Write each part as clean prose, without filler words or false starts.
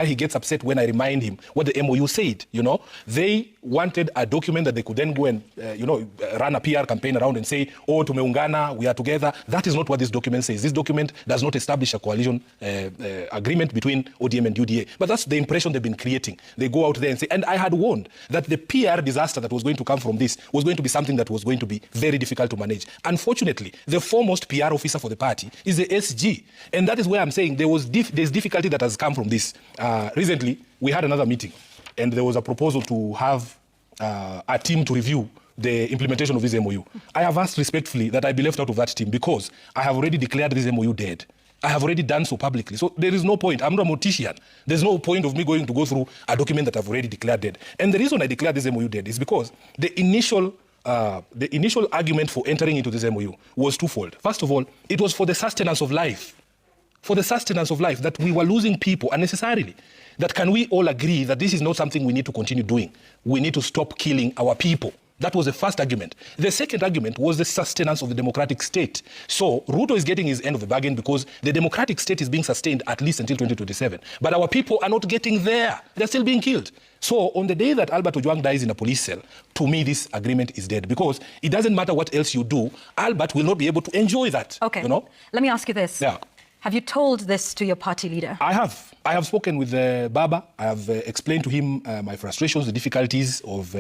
He gets upset when I remind him what the MOU said. They wanted a document that they could then go and run a PR campaign around and say, oh, tumeungana, we are together. That is not what this document says. This document does not establish a coalition agreement between ODM and UDA. But that's the impression they've been creating. They go out there and say, and I had warned that the PR disaster that was going to come from this was going to be something that was going to be very difficult to manage. Unfortunately, the foremost PR officer for the party is the SG. And that is where I'm saying there's difficulty that has come from this. Recently, we had another meeting, and there was a proposal to have a team to review the implementation of this MOU. I have asked respectfully that I be left out of that team because I have already declared this MOU dead. I have already done so publicly. So there is no point. I'm not a mortician. There's no point of me going to go through a document that I've already declared dead. And the reason I declared this MOU dead is because the initial argument for entering into this MOU was twofold. First of all, it was for the sustenance of life. For the sustenance of life, that we were losing people unnecessarily. That can we all agree that this is not something we need to continue doing? We need to stop killing our people. That was the first argument. The second argument was the sustenance of the democratic state. So Ruto is getting his end of the bargain because the democratic state is being sustained at least until 2027. But our people are not getting there. They're still being killed. So on the day that Albert Ojwang dies in a police cell, to me this agreement is dead because it doesn't matter what else you do, Albert will not be able to enjoy that. Okay. Let me ask you this. Yeah. Have you told this to your party leader? I have. I have spoken with Baba. I have explained to him my frustrations, the difficulties of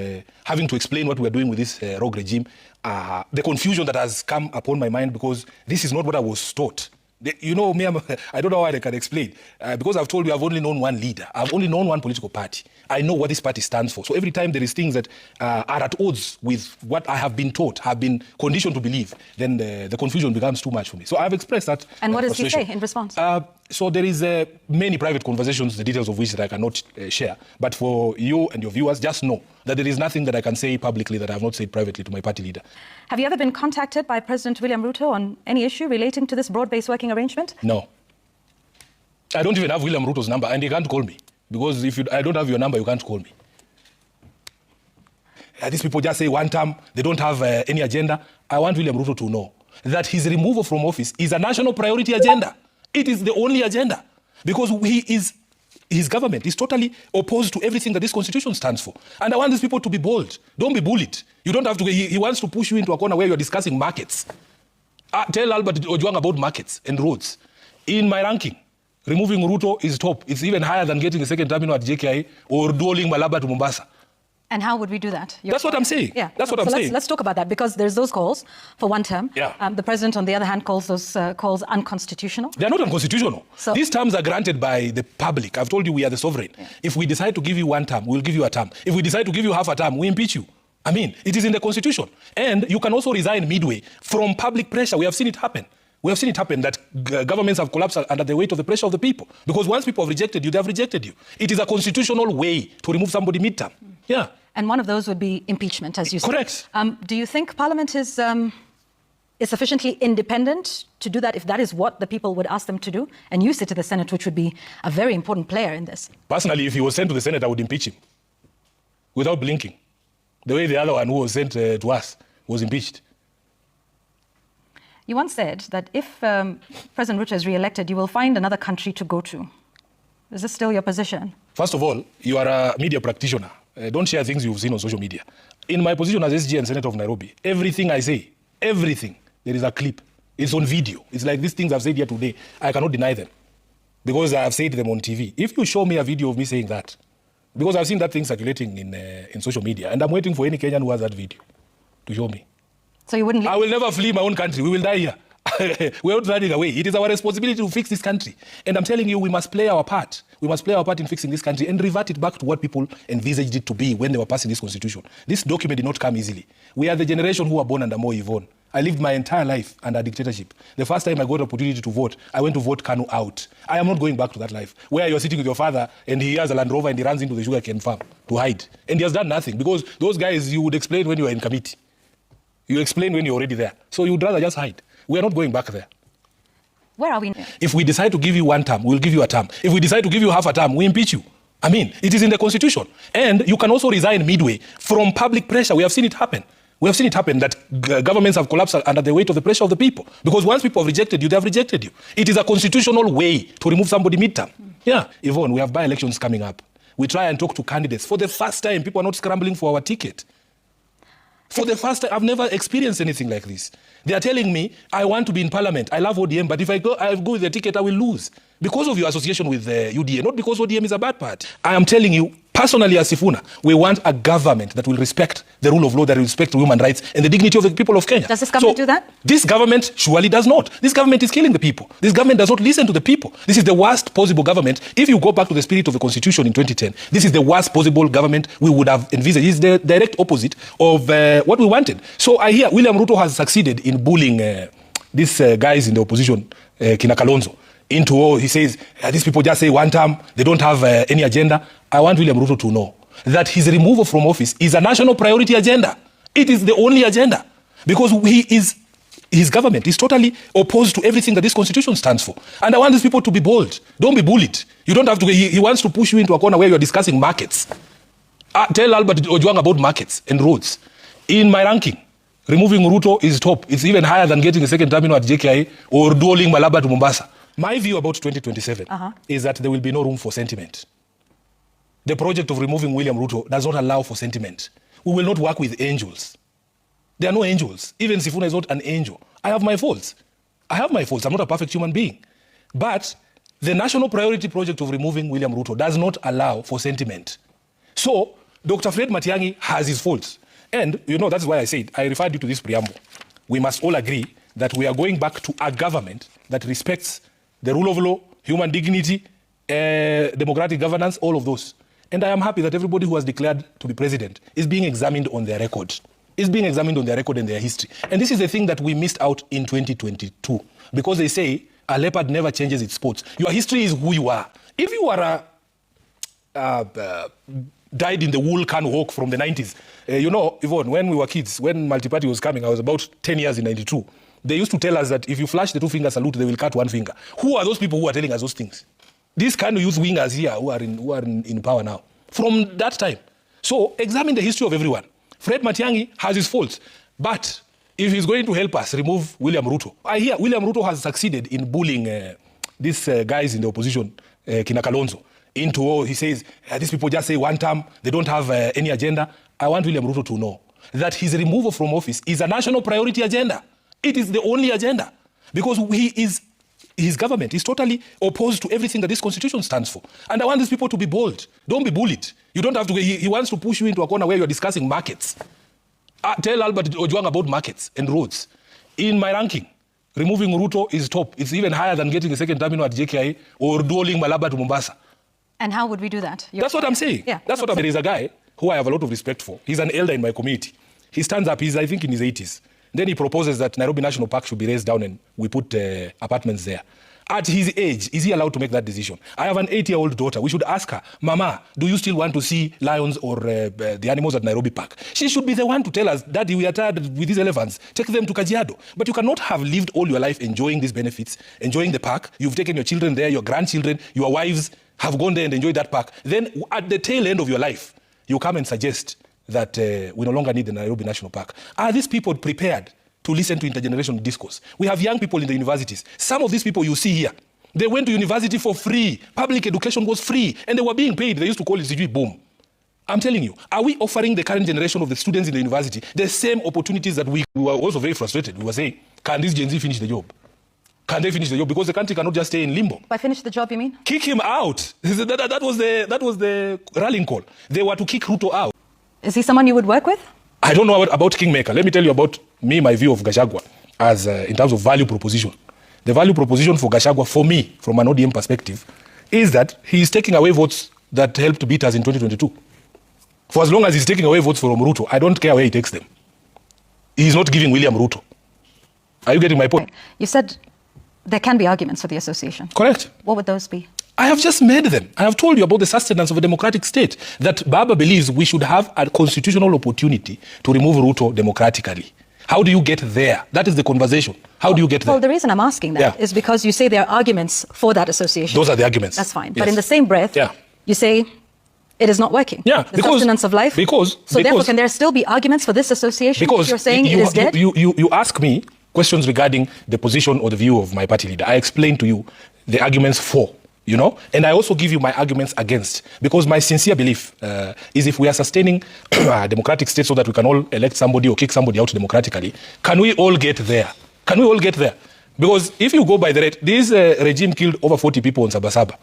having to explain what we're doing with this rogue regime, the confusion that has come upon my mind because this is not what I was taught. Me, I don't know how I can explain. Because I've told you I've only known one leader. I've only known one political party. I know what this party stands for. So every time there is things that are at odds with what I have been taught, have been conditioned to believe, then the confusion becomes too much for me. So I've expressed that. And what does he say in response? So there is many private conversations, the details of which that I cannot share. But for you and your viewers, just know that there is nothing that I can say publicly that I have not said privately to my party leader. Have you ever been contacted by President William Ruto on any issue relating to this broad-based working arrangement? No. I don't even have William Ruto's number, and he can't call me. Because if I don't have your number, you can't call me. These people just say one term, they don't have any agenda. I want William Ruto to know that his removal from office is a national priority agenda. It is the only agenda. Because his government is totally opposed to everything that this constitution stands for. And I want these people to be bold. Don't be bullied. You don't have to. He wants to push you into a corner where you're discussing markets. Tell Albert Ojwang about markets and roads. In my ranking, removing Ruto is top. It's even higher than getting a second terminal at JKI or dueling Malaba to Mombasa. And how would we do that? That's what I'm saying. Yeah. That's what I'm saying. Let's talk about that because there's those calls for one term. Yeah. The president, on the other hand, calls those calls unconstitutional. They're not unconstitutional. So, these terms are granted by the public. I've told you we are the sovereign. Yeah. If we decide to give you one term, we'll give you a term. If we decide to give you half a term, we impeach you. I mean, it is in the constitution. And you can also resign midway from public pressure. We have seen it happen. We have seen it happen that governments have collapsed under the weight of the pressure of the people. Because once people have rejected you, they have rejected you. It is a constitutional way to remove somebody midterm. Yeah. And one of those would be impeachment, as you said. Correct. Do you think Parliament is sufficiently independent to do that if that is what the people would ask them to do? And you sit to the Senate, which would be a very important player in this. Personally, if he was sent to the Senate, I would impeach him without blinking. The way the other one who was sent to us was impeached. You once said that if President Ruto is re-elected, you will find another country to go to. Is this still your position? First of all, you are a media practitioner. Don't share things you've seen on social media. In my position as SG and Senator of Nairobi, everything I say, everything, there is a clip. It's on video. It's like these things I've said here today. I cannot deny them because I have said them on TV. If you show me a video of me saying that, because I've seen that thing circulating in social media, and I'm waiting for any Kenyan who has that video to show me. So you wouldn't... I will never flee my own country. We will die here. We're not running away. It is our responsibility to fix this country. And I'm telling you, we must play our part. We must play our part in fixing this country and revert it back to what people envisaged it to be when they were passing this constitution. This document did not come easily. We are the generation who were born under Moi Yvonne. I lived my entire life under dictatorship. The first time I got the opportunity to vote, I went to vote Kanu out. I am not going back to that life, where you're sitting with your father and he has a Land Rover and he runs into the sugarcane farm to hide. And he has done nothing, because those guys you would explain when you are in committee. You explain when you're already there. So you would rather just hide. We are not going back there. Where are we now? If we decide to give you one term, we'll give you a term. If we decide to give you half a term, we impeach you. I mean, it is in the constitution. And you can also resign midway from public pressure. We have seen it happen. We have seen it happen that governments have collapsed under the weight of the pressure of the people. Because once people have rejected you, they have rejected you. It is a constitutional way to remove somebody midterm. Yeah, Yvonne, we have by-elections coming up. We try and talk to candidates. For the first time, people are not scrambling for our ticket. For the first time, I've never experienced anything like this. They are telling me, I want to be in parliament. I love ODM, but if I go with the ticket, I will lose. Because of your association with UDA, not because ODM is a bad party. I am telling you, personally as Sifuna, we want a government that will respect the rule of law, that will respect human rights and the dignity of the people of Kenya. Does this government do that? This government surely does not. This government is killing the people. This government does not listen to the people. This is the worst possible government. If you go back to the spirit of the Constitution in 2010, this is the worst possible government we would have envisaged. It's the direct opposite of what we wanted. So I hear William Ruto has succeeded in bullying these guys in the opposition, Kina Kalonzo, into, he says, these people just say one term, they don't have any agenda. I want William Ruto to know that his removal from office is a national priority agenda. It is the only agenda. Because his government is totally opposed to everything that this constitution stands for. And I want these people to be bold. Don't be bullied. You don't have to, he wants to push you into a corner where you're discussing markets. Tell Albert Ojwang about markets and roads. In my ranking, removing Ruto is top. It's even higher than getting a second terminal at JKI or dualing Malaba to Mombasa. My view about 2027 is that there will be no room for sentiment. The project of removing William Ruto does not allow for sentiment. We will not work with angels. There are no angels. Even Sifuna is not an angel. I have my faults. I'm not a perfect human being. But the national priority project of removing William Ruto does not allow for sentiment. So, Dr. Fred Matiang'i has his faults. And, you know, that's why I said, I referred you to this preamble. We must all agree that we are going back to a government that respects the rule of law, human dignity, democratic governance, all of those. And I am happy that everybody who has declared to be president is being examined on their record. Is being examined on their record and their history. And this is the thing that we missed out in 2022. Because they say, a leopard never changes its spots. Your history is who you are. If you are died in the wool can hawk from the 90s. You know, Yvonne, when we were kids, when multi-party was coming, I was about 10 years in 92. They used to tell us that if you flash the two-finger salute, they will cut one finger. Who are those people who are telling us those things? These kind of youth wingers here who are in power now. From that time. So examine the history of everyone. Fred Matiang'i has his faults. But if he's going to help us remove William Ruto, I hear William Ruto has succeeded in bullying these guys in the opposition, Kina Kalonzo, into, he says, these people just say one term, they don't have any agenda. I want William Ruto to know that his removal from office is a national priority agenda. It is the only agenda. Because his government is totally opposed to everything that this constitution stands for. And I want these people to be bold. Don't be bullied. You don't have to, he wants to push you into a corner where you're discussing markets. Tell Albert Ojwang about markets and roads. In my ranking, removing Ruto is top. It's even higher than getting a second terminal at JKI or dualing Malaba to Mombasa. And how would we do that? That's what I'm saying. Yeah. There is a guy who I have a lot of respect for. He's an elder in my community. He stands up, he's I think in his 80s. Then he proposes that Nairobi National Park should be raised down and we put apartments there. At his age, is he allowed to make that decision? I have an 8-year-old daughter. We should ask her, Mama, do you still want to see lions or the animals at Nairobi Park? She should be the one to tell us, Daddy, we are tired with these elephants. Take them to Kajiado. But you cannot have lived all your life enjoying these benefits, enjoying the park. You've taken your children there, your grandchildren, your wives have gone there and enjoyed that park. Then at the tail end of your life, you come and suggest that we no longer need the Nairobi National Park. Are these people prepared to listen to intergenerational discourse? We have young people in the universities. Some of these people you see here, they went to university for free. Public education was free. And they were being paid. They used to call it boom. I'm telling you, are we offering the current generation of the students in the university the same opportunities that we were also very frustrated? We were saying, can this Gen Z finish the job? Can they finish the job? Because the country cannot just stay in limbo. By finish the job, you mean? Kick him out. That was the rallying call. They were to kick Ruto out. Is he someone you would work with? I don't know about Kingmaker. Let me tell you about my view of Gachagua as in terms of value proposition. The value proposition for Gachagua, for me, from an ODM perspective, is that he is taking away votes that helped beat us in 2022. For as long as he's taking away votes from Ruto, I don't care where he takes them. He's not giving William Ruto. Are you getting my point? You said there can be arguments for the association. Correct. What would those be? I have just made them. I have told you about the sustenance of a democratic state, that Baba believes we should have a constitutional opportunity to remove Ruto democratically. How do you get there? That is the conversation. How do you get there? Well, the reason I'm asking that is because you say there are arguments for that association. Those are the arguments. That's fine. Yes. But in the same breath, you say it is not working. Yeah, the sustenance of life. Therefore, can there still be arguments for this association? Because you're saying it is dead? You ask me questions regarding the position or the view of my party leader. I explained to you the arguments for. you know? And I also give you my arguments against, because my sincere belief is if we are sustaining a democratic state so that we can all elect somebody or kick somebody out democratically, can we all get there? Can we all get there? Because if you go by the rate, this regime killed over 40 people in Sabasaba.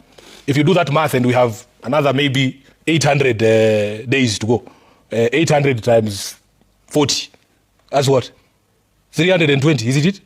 If you do that math and we have another maybe 800 days to go, 800 times 40, that's what? 320, isn't it?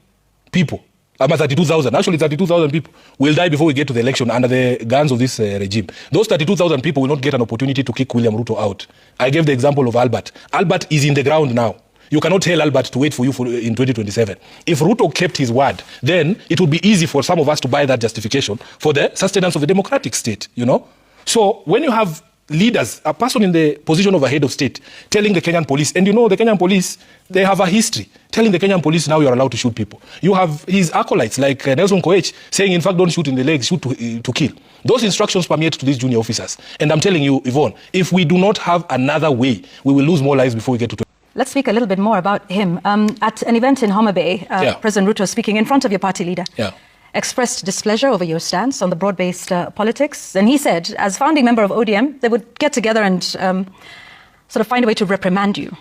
People. 32,000. Actually, 32,000 people will die before we get to the election under the guns of this regime. Those 32,000 people will not get an opportunity to kick William Ruto out. I gave the example of Albert. Albert is in the ground now. You cannot tell Albert to wait for you in 2027. If Ruto kept his word, then it would be easy for some of us to buy that justification for the sustenance of a democratic state, you know? So when you have leaders, a person in the position of a head of state, telling the Kenyan police, and you know the Kenyan police, they have a history, telling the Kenyan police now you're allowed to shoot people. You have his acolytes like Nelson Koech saying, in fact, don't shoot in the legs, shoot to kill. Those instructions permeate to these junior officers. And I'm telling you, Yvonne, if we do not have another way, we will lose more lives before we get to... Let's speak a little bit more about him. At an event in Homa Bay, President Ruto, speaking in front of your party leader, expressed displeasure over your stance on the broad-based politics. And he said, as founding member of ODM, they would get together and sort of find a way to reprimand you.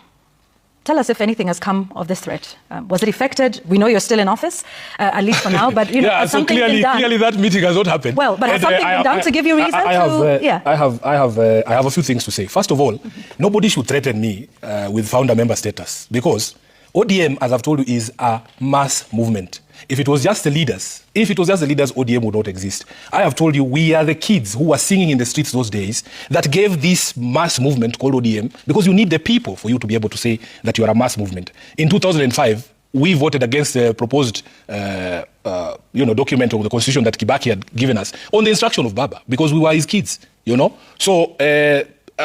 Tell us if anything has come of this threat. Was it effected? We know you're still in office, at least for now, but you know, has something been done? Clearly that meeting has not happened. Well, but has something been done to give you reason I have a few things to say. First of all, nobody should threaten me with founder member status, because ODM, as I've told you, is a mass movement. If it was just the leaders, ODM would not exist. I have told you, we are the kids who were singing in the streets those days that gave this mass movement called ODM, because you need the people for you to be able to say that you are a mass movement. In 2005, we voted against the proposed document of the constitution that Kibaki had given us on the instruction of Baba, because we were his kids, you know. So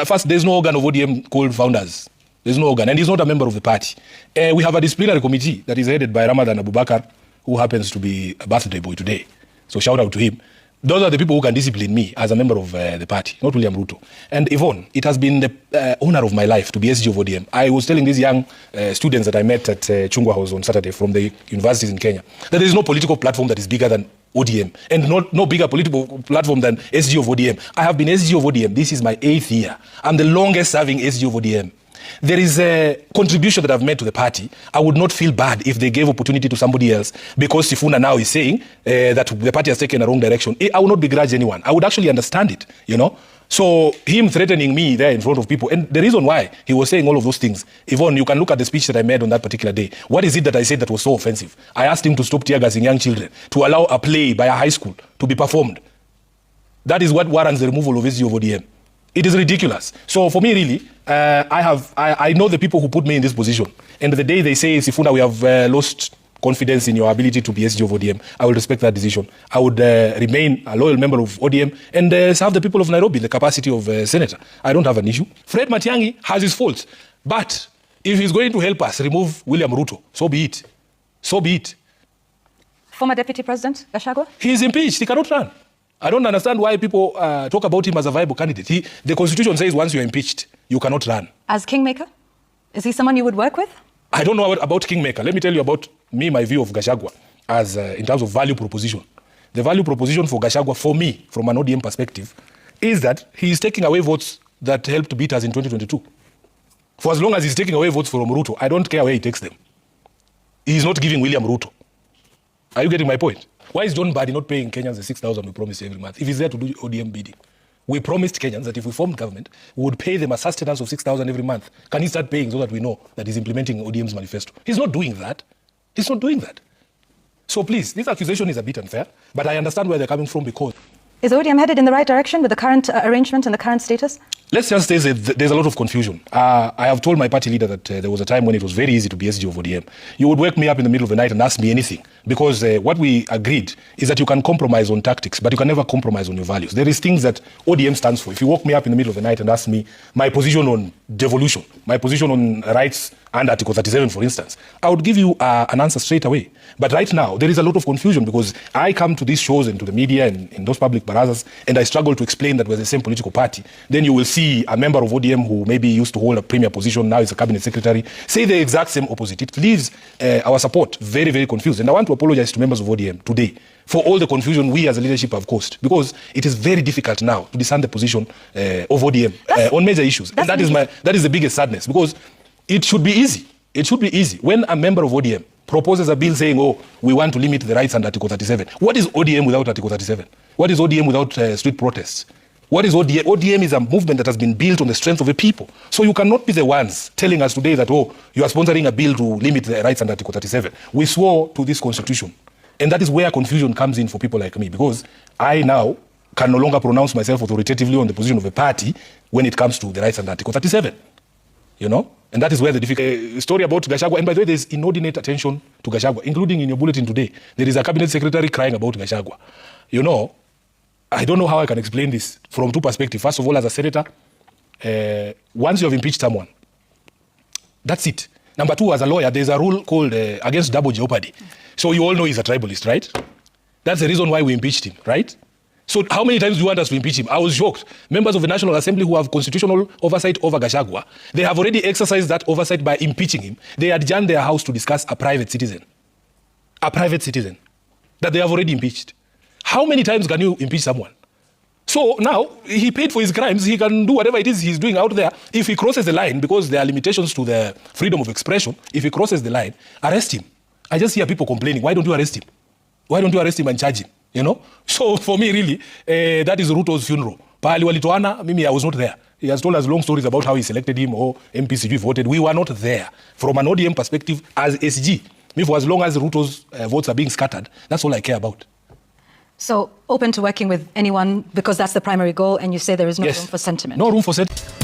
first, there's no organ of ODM called founders. There's no organ, and he's not a member of the party. We have a disciplinary committee that is headed by Ramadan Abubakar, who happens to be a birthday boy today. So shout out to him. Those are the people who can discipline me as a member of the party, not William Ruto. And Yvonne, it has been the honor of my life to be SG of ODM. I was telling these young students that I met at Chungwa House on Saturday from the universities in Kenya that there is no political platform that is bigger than ODM, and no bigger political platform than SG of ODM. I have been SG of ODM. This is my 8th year. I'm the longest serving SG of ODM. There is a contribution that I've made to the party. I would not feel bad if they gave opportunity to somebody else, because Sifuna now is saying that the party has taken a wrong direction. I would not begrudge anyone. I would actually understand it, you know. So him threatening me there in front of people, and the reason why he was saying all of those things, Yvonne, you can look at the speech that I made on that particular day. What is it that I said that was so offensive? I asked him to stop tear gassing young children, to allow a play by a high school to be performed. That is what warrants the removal of SG of ODM. It is ridiculous. So for me, really, I know the people who put me in this position. And the day they say, Sifuna, we have lost confidence in your ability to be SG of ODM, I will respect that decision. I would remain a loyal member of ODM and serve the people of Nairobi in the capacity of senator. I don't have an issue. Fred Matiang'i has his faults. But if he's going to help us remove William Ruto, so be it. So be it. Former Deputy President Gachagua? He is impeached. He cannot run. I don't understand why people talk about him as a viable candidate. The Constitution says once you're impeached, you cannot run. As Kingmaker? Is he someone you would work with? I don't know about Kingmaker. Let me tell you about my view of Gachagua as in terms of value proposition. The value proposition for Gachagua, for me, from an ODM perspective, is that he is taking away votes that helped beat us in 2022. For as long as he's taking away votes from Ruto, I don't care where he takes them. He's not giving William Ruto. Are you getting my point? Why is John Badi not paying Kenyans the 6,000 we promised every month? If he's there to do ODM bidding. We promised Kenyans that if we formed government, we would pay them a sustenance of 6,000 every month. Can he start paying so that we know that he's implementing ODM's manifesto? He's not doing that. He's not doing that. So please, this accusation is a bit unfair, but I understand where they're coming from, because... Is ODM headed in the right direction with the current arrangement and the current status? Let's just say that there's a lot of confusion. I have told my party leader that there was a time when it was very easy to be SG of ODM. You would wake me up in the middle of the night and ask me anything, because what we agreed is that you can compromise on tactics, but you can never compromise on your values. There is things that ODM stands for. If you woke me up in the middle of the night and ask me my position on devolution, my position on rights and Article 37, for instance, I would give you an answer straight away. But right now, there is a lot of confusion, because I come to these shows and to the media and in those public barazas, and I struggle to explain that we're the same political party, then you will see a member of ODM who maybe used to hold a premier position, now is a cabinet secretary, say the exact same opposite. It leaves our support very, very confused. And I want to apologize to members of ODM today for all the confusion we as a leadership have caused, because it is very difficult now to discern the position of ODM on major issues. And that is the biggest sadness, because it should be easy. It should be easy. When a member of ODM proposes a bill saying, oh, we want to limit the rights under Article 37. What is ODM without Article 37? What is ODM without street protests? What is ODM? ODM is a movement that has been built on the strength of a people. So you cannot be the ones telling us today that, oh, you are sponsoring a bill to limit the rights under Article 37. We swore to this constitution. And that is where confusion comes in for people like me, because I now can no longer pronounce myself authoritatively on the position of a party when it comes to the rights under Article 37. You know? And that is where the difficult story about Gachagua, and by the way, there's inordinate attention to Gachagua, including in your bulletin today. There is a cabinet secretary crying about Gachagua. You know, I don't know how I can explain this from two perspectives. First of all, as a senator, once you have impeached someone, that's it. Number two, as a lawyer, there's a rule called against double jeopardy. So you all know he's a tribalist, right? That's the reason why we impeached him, right? So how many times do you want us to impeach him? I was shocked. Members of the National Assembly who have constitutional oversight over Gachagua, they have already exercised that oversight by impeaching him. They adjourned their house to discuss a private citizen. A private citizen that they have already impeached. How many times can you impeach someone? So now, he paid for his crimes. He can do whatever it is he's doing out there. If he crosses the line, because there are limitations to the freedom of expression, if he crosses the line, arrest him. I just hear people complaining, why don't you arrest him? Why don't you arrest him and charge him? You know? So for me, really, that is Ruto's funeral. Pahali walitoana, mimi, I was not there. He has told us long stories about how he selected him or MPCG voted. We were not there. From an ODM perspective, as SG, me, for as long as Ruto's votes are being scattered, that's all I care about. So open to working with anyone because that's the primary goal, and you say there is no room for sentiment. No room for sentiment.